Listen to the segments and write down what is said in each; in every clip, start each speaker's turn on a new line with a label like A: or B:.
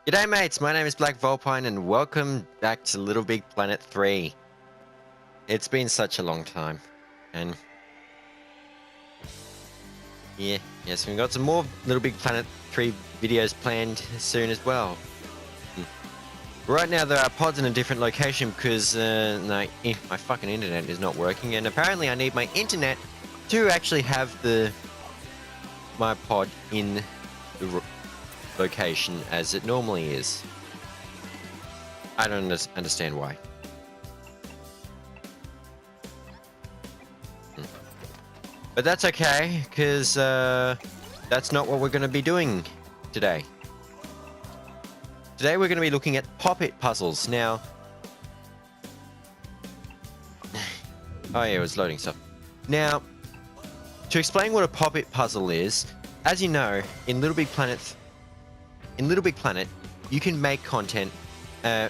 A: G'day mates, my name is Vulpine and welcome back to LittleBigPlanet 3. It's been such a long time, and yes, we've got some more LittleBigPlanet 3 videos planned soon as well. Right now there are pods in a different location because my fucking internet is not working, and apparently I need my internet to actually have my pod in the location as it normally is. I don't understand why. But that's okay, because that's not what we're going to be doing today. Today we're going to be looking at Popit Puzzles. Now... oh yeah, it was loading stuff. Now, to explain what a Popit Puzzle is, as you know, in LittleBigPlanet, you can make content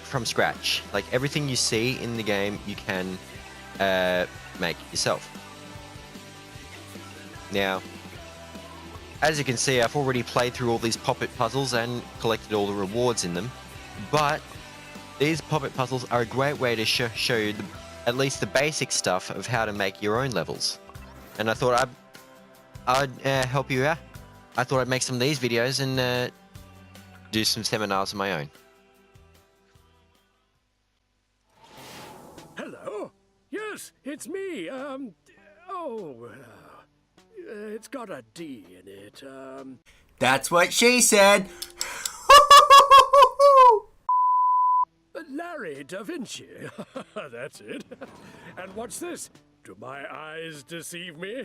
A: from scratch. Like everything you see in the game, you can make yourself. Now, as you can see, I've already played through all these Popit Puzzles and collected all the rewards in them. But these Popit Puzzles are a great way to show you at least the basic stuff of how to make your own levels. And I thought I'd help you out. I thought I'd make some of these videos and do some seminars of my own.
B: Hello? Yes, it's me. It's got a D in it.
C: That's what she said.
B: Larry da Vinci. That's it. And what's this? Do my eyes deceive me?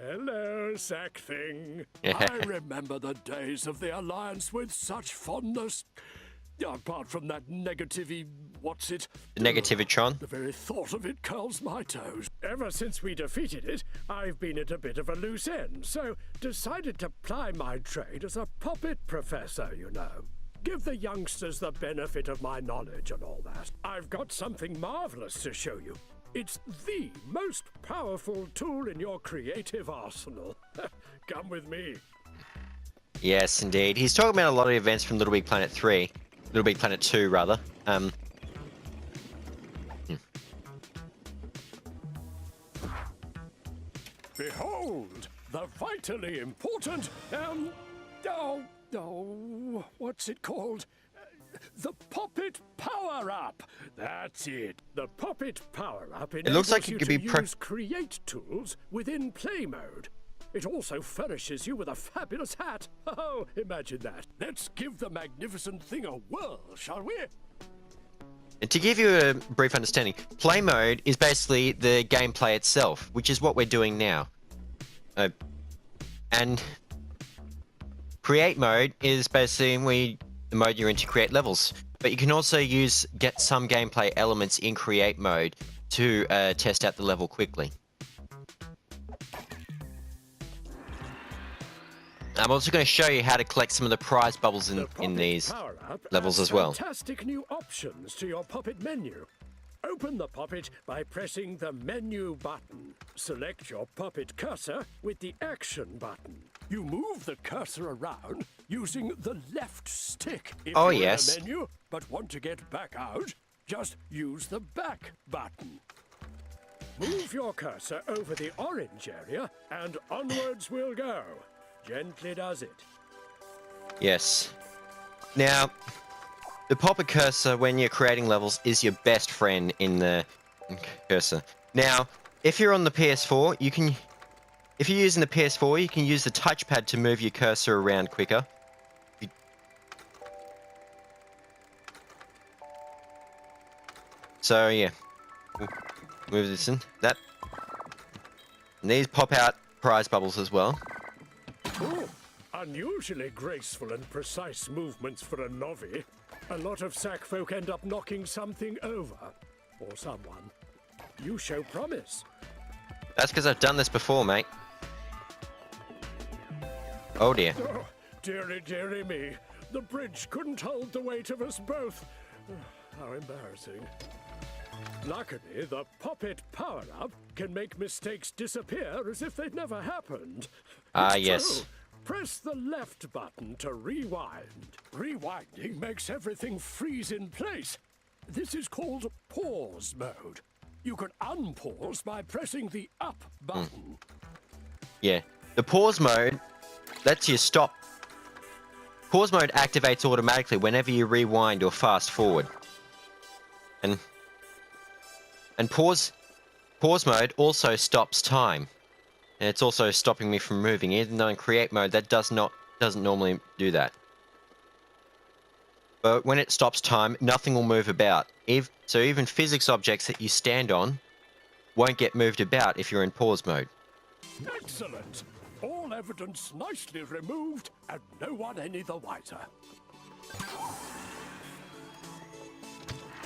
B: Hello, sack thing. I remember the days of the Alliance with such fondness. Apart from that negativity, what's it?
A: The Negativitron.
B: The very thought of it curls my toes. Ever since we defeated it, I've been at a bit of a loose end, so decided to ply my trade as a Popit professor, you know. Give the youngsters the benefit of my knowledge and all that. I've got something marvelous to show you. It's the most powerful tool in your creative arsenal. Come with me.
A: Yes, indeed. He's talking about a lot of events from LittleBigPlanet 3. LittleBigPlanet 2, rather.
B: Behold, the vitally important, what's it called? The Popit Power-Up. That's it. The Popit Power-Up enables
A: like it
B: you
A: could
B: to
A: be
B: use create tools within play mode. It also furnishes you with a fabulous hat. Oh, imagine that. Let's give the magnificent thing a whirl, shall we?
A: And to give you a brief understanding, play mode is basically the gameplay itself, which is what we're doing now. And create mode is basically the mode you're in to create levels. But you can also get some gameplay elements in create mode to test out the level quickly. I'm also going to show you how to collect some of the prize bubbles in these levels as well.
B: Fantastic new options to your Popit menu. Open the Popit by pressing the menu button. Select your Popit cursor with the action button. You move the cursor around using the left stick. If you're in the menu but want to get back out, just use the back button. Move your cursor over the orange area and onwards we'll go. Gently does it.
A: Yes. Now, the Popit cursor, when you're creating levels, is your best friend in the cursor. Now, if you're on the PS4, if you're using the PS4, you can use the touchpad to move your cursor around quicker. So, yeah. Move this in. That. And these pop out prize bubbles as well.
B: Oh, unusually graceful and precise movements for a novice. A lot of sack folk end up knocking something over. Or someone. You show promise.
A: That's because I've done this before, mate. Oh dear.
B: Oh, dearie, dearie me. The bridge couldn't hold the weight of us both. How embarrassing. Luckily, the Popit Power-Up can make mistakes disappear as if they'd never happened.
A: Ah, yes.
B: True. press the left button to rewind. Rewinding makes everything freeze in place. This is called pause mode. You can unpause by pressing the up button.
A: Yeah. The pause mode lets you stop. Pause mode activates automatically whenever you rewind or fast forward. And pause mode also stops time. And it's also stopping me from moving. Even though in create mode that doesn't normally do that. But when it stops time, nothing will move about. So even physics objects that you stand on won't get moved about if you're in pause mode.
B: Excellent! All evidence nicely removed, and no one any the wiser.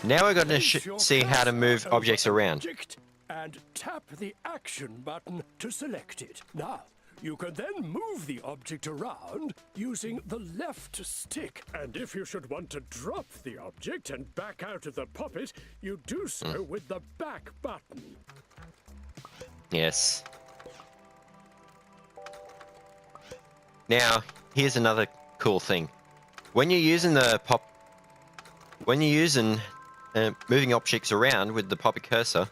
A: Now we're going to see how to move objects around.
B: And tap the action button to select it. Now, you can then move the object around using the left stick. And if you should want to drop the object and back out of the puppet, you do so with the back button.
A: Yes. Now, here's another cool thing. When you're using moving objects around with the Popit cursor,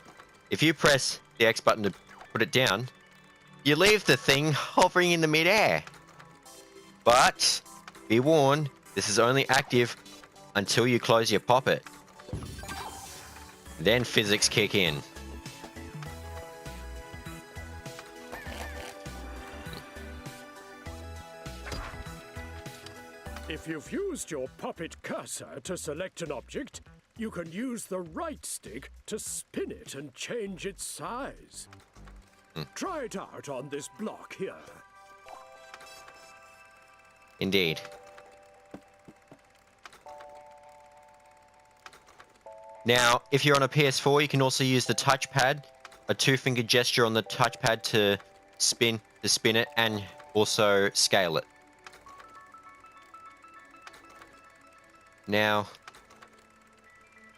A: if you press the X button to put it down, you leave the thing hovering in the mid-air. But, be warned, this is only active until you close your Popit. Then physics kick in.
B: If you've used your Popit cursor to select an object, you can use the right stick to spin it and change its size. Try it out on this block here.
A: Indeed. Now, if you're on a PS4, you can also use the touchpad, a two-finger gesture on the touchpad to spin it and also scale it. Now,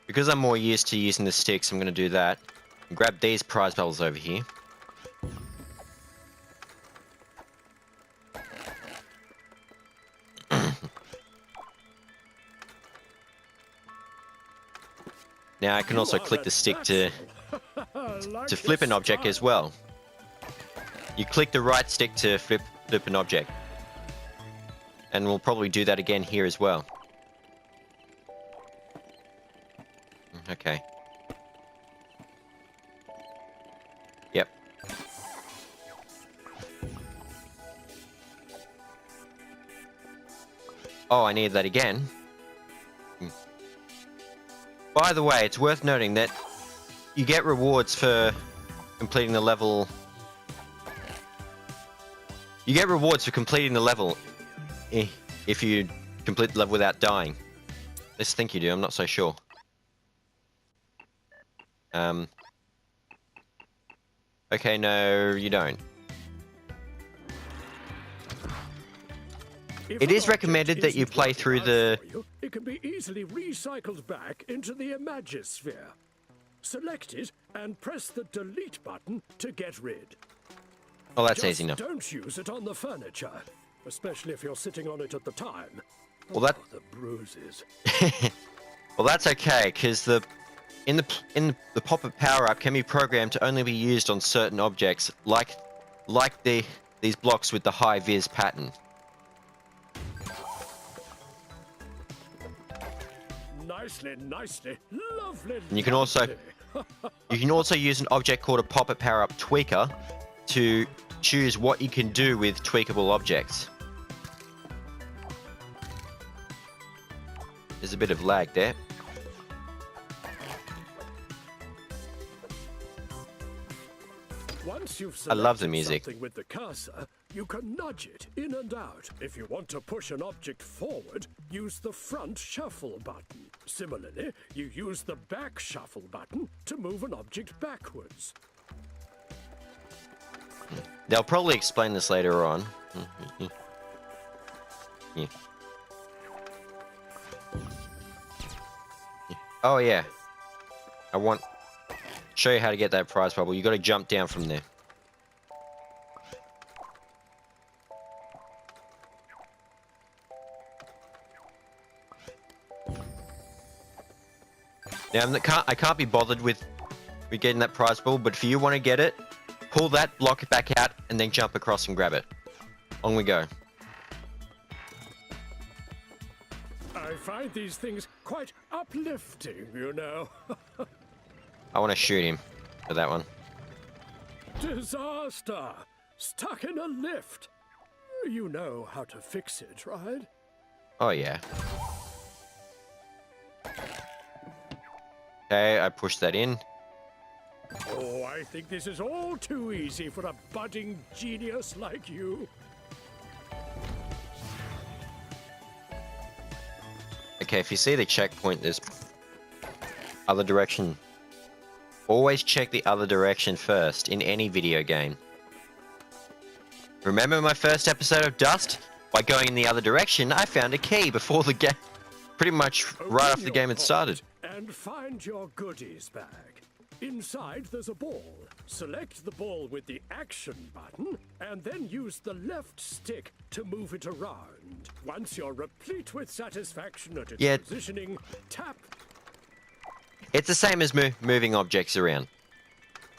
A: because I'm more used to using the sticks, I'm going to do that. Grab these prize bubbles over here. Now I can also click the stick to flip an object as well. You click the right stick to flip an object. And we'll probably do that again here as well. Okay. Yep. Oh, I need that again. By the way, it's worth noting that you get rewards for completing the level. You get rewards for completing the level if you complete the level without dying. Let's think you do, I'm not so sure. Okay, no, you don't. It is recommended that you play through the...
B: It can be easily recycled back into the Imagisphere. Select it and press the delete button to get rid.
A: Oh, that's easy enough.
B: Don't use it on the furniture, especially if you're sitting on it at the time.
A: Well, that...
B: the bruises.
A: Well, that's okay, because the Popit power-up can be programmed to only be used on certain objects, like these blocks with the high vis pattern.
B: Nicely, lovely.
A: And you can also use an object called a Popit power-up tweaker to choose what you can do with tweakable objects. There's a bit of lag there.
B: Once you've
A: I love the music.
B: something with the cursor, you can nudge it in and out. If you want to push an object forward, use the front shuffle button. Similarly, you use the back shuffle button to move an object backwards.
A: They'll probably explain this later on. Yeah. Oh yeah. Show you how to get that prize bubble. You got to jump down from there. Now I can't be bothered with getting that prize ball, but if you want to get it, pull that block back out and then jump across and grab it. On we go.
B: I find these things quite uplifting, you know.
A: I want to shoot him for that one.
B: Disaster! Stuck in a lift. You know how to fix it, right?
A: Oh yeah. Okay, I pushed that in.
B: Oh, I think this is all too easy for a budding genius like you.
A: Okay, if you see the checkpoint, there's other direction. Always check the other direction first in any video game. Remember my first episode of Dust? By going in the other direction, I found a key before the game. Pretty much right after the game had started.
B: And find your goodies bag. Inside there's a ball. Select the ball with the action button and then use the left stick to move it around. Once you're replete with satisfaction at its positioning, tap.
A: It's the same as moving objects around.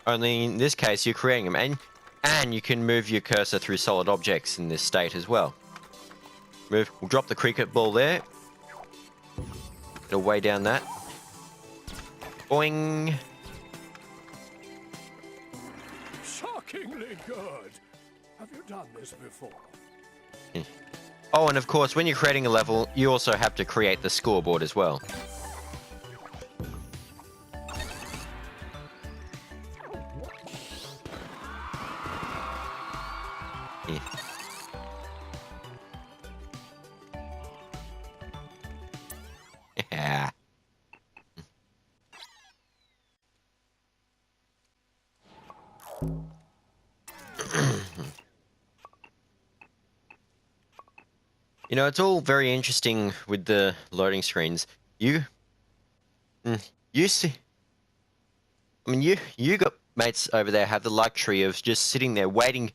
A: Only in this case you're creating them, and you can move your cursor through solid objects in this state as well. We'll drop the cricket ball there. It'll way down that. Boing.
B: Shockingly good. Have you done this before?
A: Oh, and of course, when you're creating a level, you also have to create the scoreboard as well. Yeah. You know, it's all very interesting with the loading screens. You see, I mean, you got mates over there have the luxury of just sitting there waiting,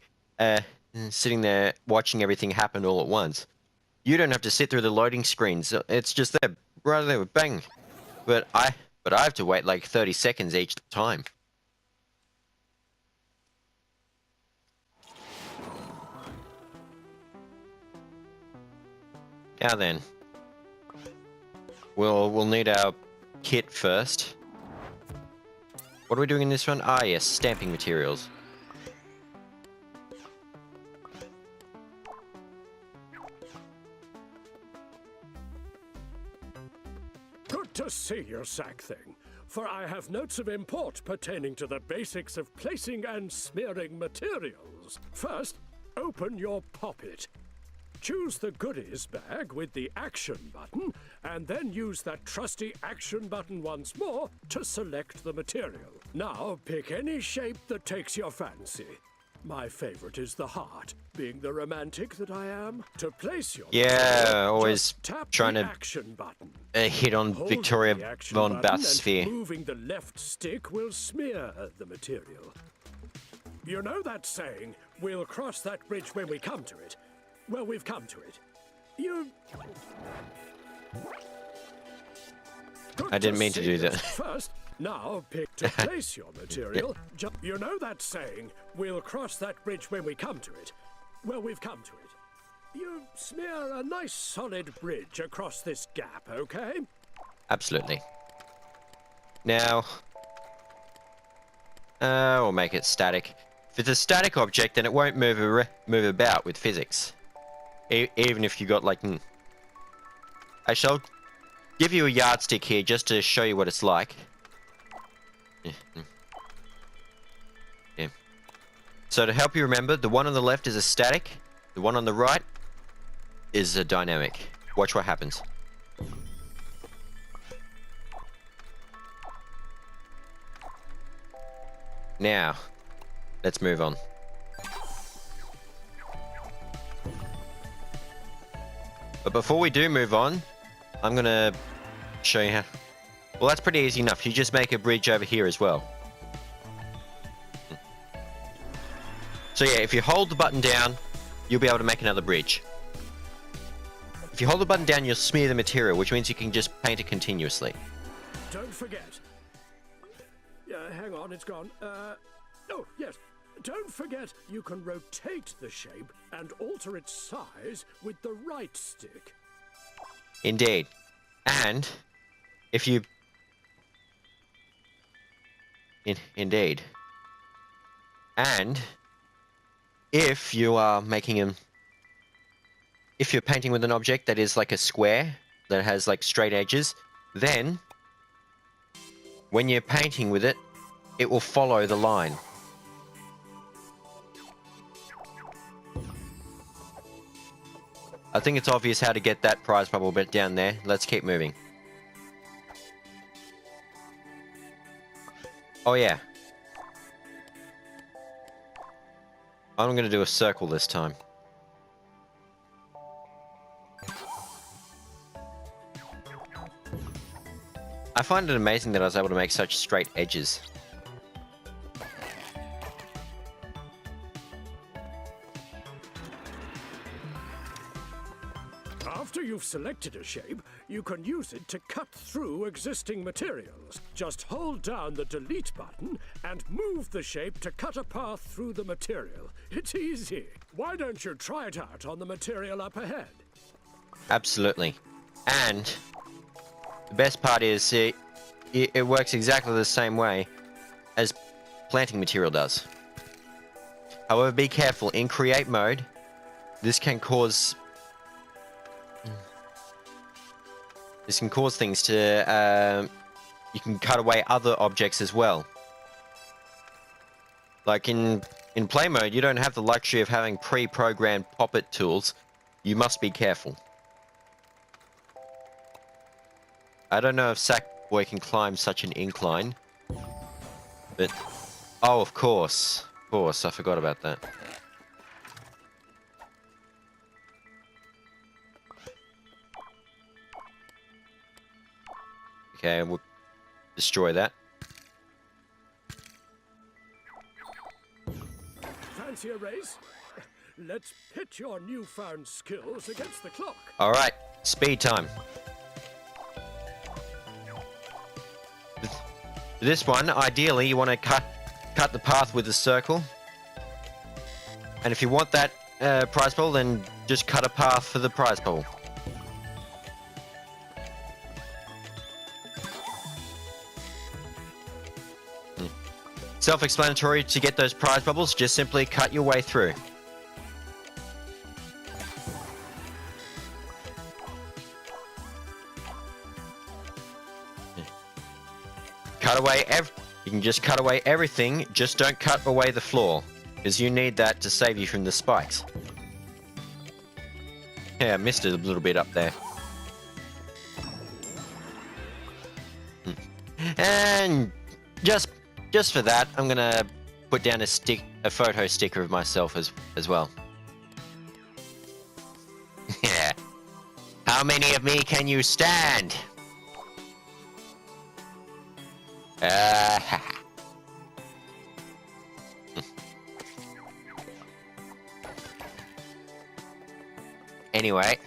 A: sitting there watching everything happen all at once. You don't have to sit through the loading screens. It's just there, right there, bang. But I have to wait like 30 seconds each time. Now then, we'll need our kit first. What are we doing in this one? Ah, yes, stamping materials.
B: Good to see you, sack thing. For I have notes of import pertaining to the basics of placing and smearing materials. First, open your Popit. Choose the goodies bag with the action button, and then use that trusty action button once more to select the material. Now pick any shape that takes your fancy. My favorite is the heart, being the romantic that I am. To place your material,
A: always
B: tap
A: trying
B: the
A: to
B: action button.
A: Hit on
B: Hold
A: Victoria
B: the action
A: von
B: button
A: Bath's
B: and
A: sphere.
B: moving the left stick will smear the material. You know that saying, we'll cross that bridge when we come to it. Well, we've come to it.
A: I didn't mean to do that.
B: First, now pick to place your material. You know that saying, we'll cross that bridge when we come to it. Well, we've come to it. You smear a nice solid bridge across this gap, okay?
A: Absolutely. Now, we'll make it static. If it's a static object, then it won't move about with physics. Even if you got like... I shall give you a yardstick here just to show you what it's like. Yeah. So to help you remember, the one on the left is a static. The one on the right is a dynamic. Watch what happens. Now, let's move on. But before we do move on, I'm going to show you how... Well, that's pretty easy enough. You just make a bridge over here as well. So yeah, if you hold the button down, you'll be able to make another bridge. If you hold the button down, you'll smear the material, which means you can just paint it continuously.
B: Don't forget. Hang on, it's gone. Oh, yes. Don't forget you can rotate the shape and alter its size with the right stick.
A: Indeed. And if you... Indeed. And if you are making him... If you're painting with an object that is like a square, that has like straight edges, then when you're painting with it, it will follow the line. I think it's obvious how to get that prize bubble bit down there. Let's keep moving. Oh yeah. I'm going to do a circle this time. I find it amazing that I was able to make such straight edges.
B: After you've selected a shape, you can use it to cut through existing materials. Just hold down the delete button and move the shape to cut a path through the material. It's easy. Why don't you try it out on the material up ahead?
A: Absolutely. And the best part is it works exactly the same way as planting material does. However, be careful. In create mode, this can cause things to... you can cut away other objects as well. Like in play mode, you don't have the luxury of having pre-programmed Popit tools. You must be careful. I don't know if Sackboy can climb such an incline, but... Oh, of course. Of course, I forgot about that. Okay, we'll destroy that.
B: Fancy a race? Let's pit your newfound skills against the clock.
A: Alright, speed time. This one, ideally, you want to cut the path with a circle. And if you want that prize ball, then just cut a path for the prize ball. Self-explanatory. To get those prize bubbles, just simply cut your way through. Cut away you can just cut away everything, just don't cut away the floor, because you need that to save you from the spikes. Yeah, I missed it a little bit up there. And just for that, I'm gonna put down a photo sticker of myself as well. Yeah. How many of me can you stand? Anyway.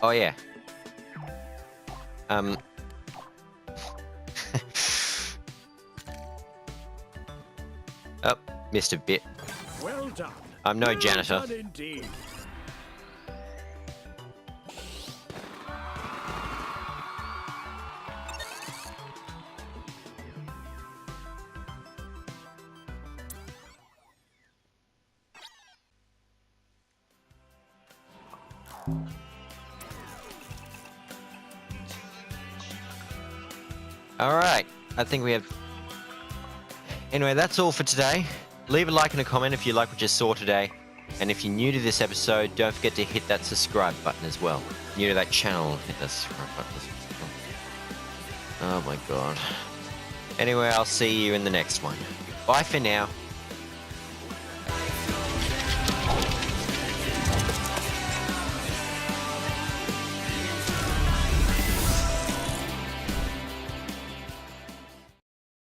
A: Oh yeah. Oh, missed a bit.
B: Well done.
A: I'm no janitor.
B: Well done indeed.
A: Alright, I think we have... Anyway, that's all for today. Leave a like and a comment if you like what you saw today. And if you're new to this episode, don't forget to hit that subscribe button as well. New to that channel, hit that subscribe button. Oh my god. Anyway, I'll see you in the next one. Bye for now.